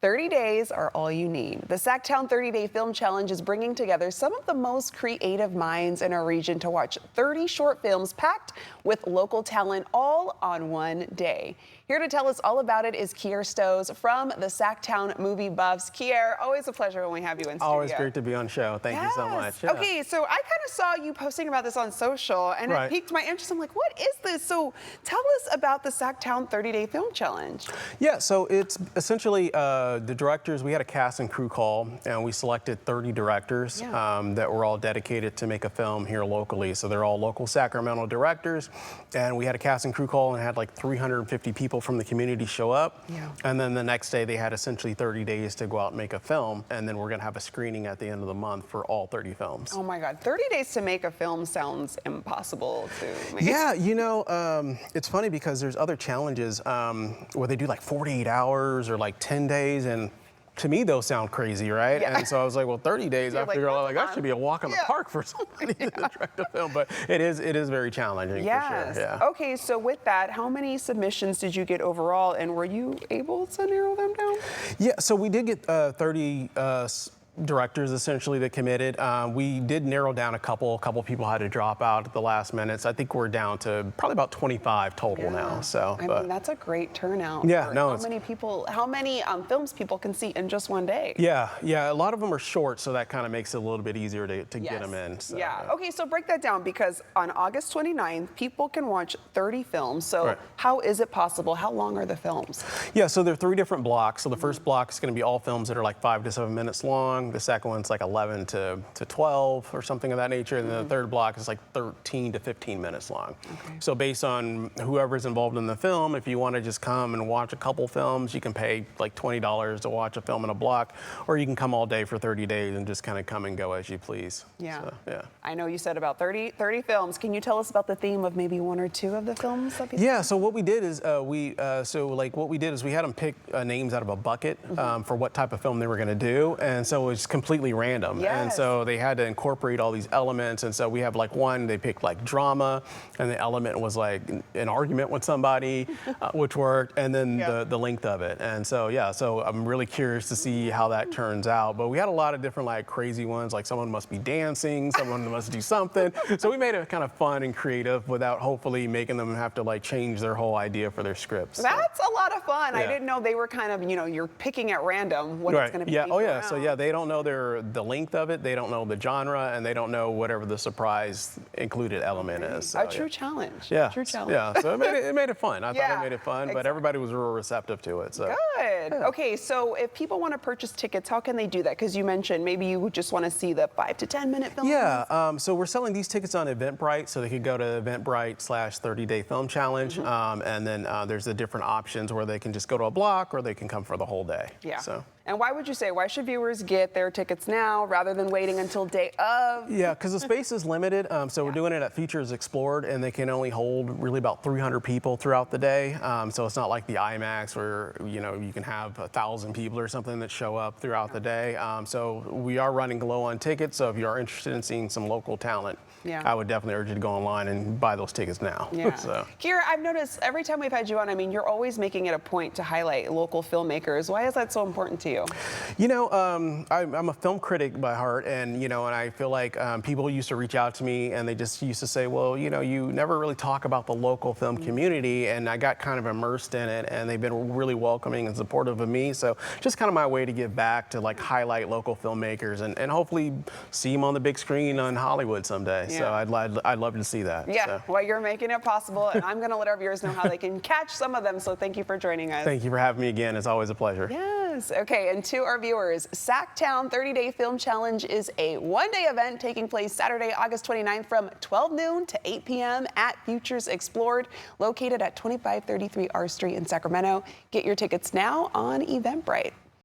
30 days are all you need. The SacTown 30-Day Film Challenge is bringing together some of the most creative minds in our region to watch 30 short films packed with local talent all on one day. Here to tell us all about it is Kier Stows from the SacTown Movie Buffs. Kier, always a pleasure when we have you in studio. Always great to be on show. Thank you so much. Yeah. Okay, so I kind of saw you posting about this on social, and it piqued my interest. I'm like, what is this? So tell us about the SacTown 30-Day Film Challenge. Yeah, so it's essentially the directors. We had a cast and crew call, and we selected 30 directors that were all dedicated to make a film here locally. So they're all local Sacramento directors, and we had a cast and crew call and had like 350 people from the community show up. And then the next day they had essentially 30 days to go out and make a film, and then we're going to have a screening at the end of the month for all 30 films. Oh my God, 30 days to make a film sounds impossible to make. Yeah, you know, it's funny because there's other challenges where they do like 48 hours or like 10 days, and to me, those sound crazy, right? And so I was like, well, 30 days, I figured out like that should be a walk in the park for somebody to direct a film, but it is very challenging for sure. Yeah. Okay, so with that, how many submissions did you get overall, and were you able to narrow them down? Yeah, so we did get 30 directors essentially that committed. We did narrow down a couple people had to drop out at the last minute. So I think we're down to probably about 25 total now. So I mean, that's a great turnout. Yeah, no. How many films people can see in just one day? Yeah, a lot of them are short, so that kind of makes it a little bit easier to get them in. So, Okay, so break that down, because on August 29th, people can watch 30 films. So how is it possible? How long are the films? Yeah, so there are 3 different blocks. So the first block is going to be all films that are like 5 to 7 minutes long. The second one's like 11 to 12 or something of that nature. And then the third block is like 13 to 15 minutes long. So based on whoever's involved in the film, if you want to just come and watch a couple films, you can pay like $20 to watch a film in a block, or you can come all day for 30 days and just kind of come and go as you please. So, I know you said about 30 films. Can you tell us about the theme of maybe 1 or 2 of the films that people so what we did is we had them pick names out of a bucket for what type of film they were going to do, and so it was completely random. And so they had to incorporate all these elements, and so we have like one, they picked like drama, and the element was like an argument with somebody, which worked, and then the length of it. And so so I'm really curious to see how that turns out. But we had a lot of different like crazy ones, like someone must be dancing, someone must do something. So we made it kind of fun and creative without hopefully making them have to like change their whole idea for their scripts. That's a lot of fun. I didn't know they were kind of, you're picking at random what it's going to be. So they don't know the length of it, they don't know the genre, and they don't know whatever the surprise included element is. So, a true challenge. True challenge. So it made it fun. I thought it made it fun, but everybody was real receptive to it. So. Good. Okay, so if people want to purchase tickets, how can they do that? Because you mentioned maybe you would just want to see the 5 to 10 minute films. So we're selling these tickets on Eventbrite, so they could go to Eventbrite/30-Day Film Challenge, and then there's the different options where they can just go to a block or they can come for the whole day. So. And why should viewers get their tickets now rather than waiting until day of? Yeah, because the space is limited. So we're doing it at Features Explored, and they can only hold really about 300 people throughout the day. So it's not like the IMAX where, you can have 1,000 people or something that show up throughout the day. So we are running low on tickets. So if you are interested in seeing some local talent, I would definitely urge you to go online and buy those tickets now. So. Kier, I've noticed every time we've had you on, I mean, you're always making it a point to highlight local filmmakers. Why is that so important to you? I'm a film critic by heart, and I feel like people used to reach out to me and they just used to say, well, you never really talk about the local film community, and I got kind of immersed in it, and they've been really welcoming and supportive of me. So just kind of my way to give back, to like highlight local filmmakers and hopefully see them on the big screen on Hollywood someday. So I'd love to see that. Well, you're making it possible, and I'm going to let our viewers know how they can catch some of them. So thank you for joining us. Thank you for having me again. It's always a pleasure. Yes. Okay, and to our viewers, SacTown 30-Day Film Challenge is a one-day event taking place Saturday, August 29th from 12 noon to 8 p.m. at Futures Explored, located at 2533 R Street in Sacramento. Get your tickets now on Eventbrite.